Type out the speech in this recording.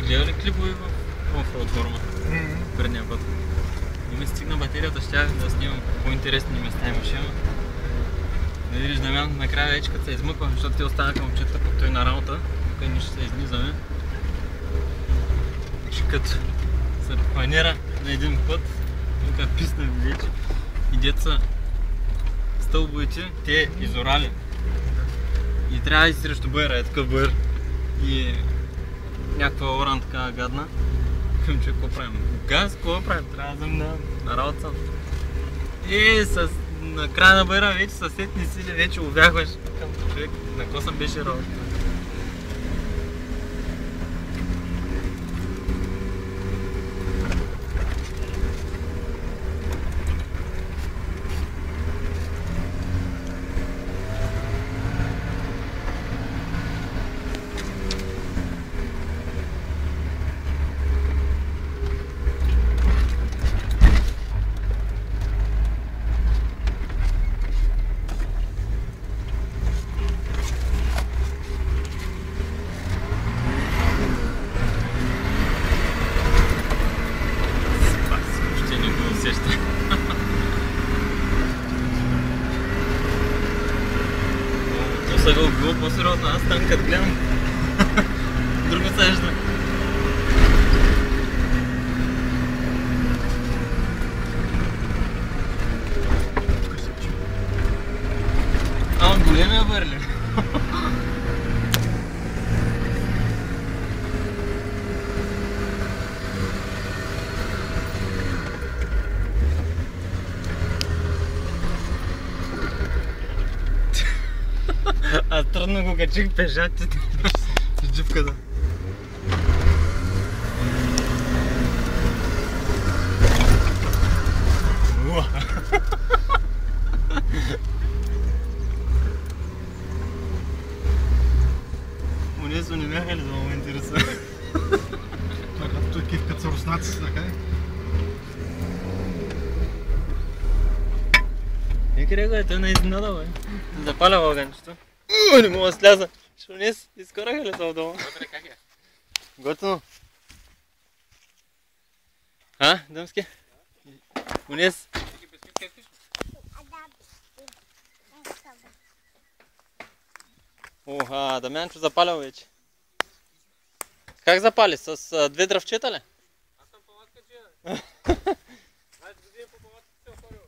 гледали клипове в оффроуд форма? Предния път. Не ми стигна батерията, щях да снимам по-интересни места имаше. Да видиш, Дамян, накрая вече като се измъква, защото те останаха момчета, пък той на работа. Тук ние ще се излизаме. Че като се планира на един път, тук писна вече и деца стълбовете, те изорали. И трябва да си срещу бъра, е такъв бър. И някаква оран така гадна. Към че какво правим? Газ, какво правим? Трябва да заминавам на работа. И на края на бъра вече със сетни сили вече увяхваш към човек. На косъм беше работа. То са го било по-сериозно, аз там като гледам друго сежда. Ама големия бърли. Аз трудно го качих пешачите с джипката. Унесо не бяха ли за момент интересува? Той кив като са руснаци, така е? Некъде го е, той наизнада, бе. Запаля вълганчето. Не мога да сляза. Ще унес, изкараха ли това дома? Вътре как е? Готово. А, Дъмски? Унес. Оха, Дамянчо запалял вече. Как запали? С две дръвчета ли? Аз съм палатка джия. 20 години по палатката се оходил.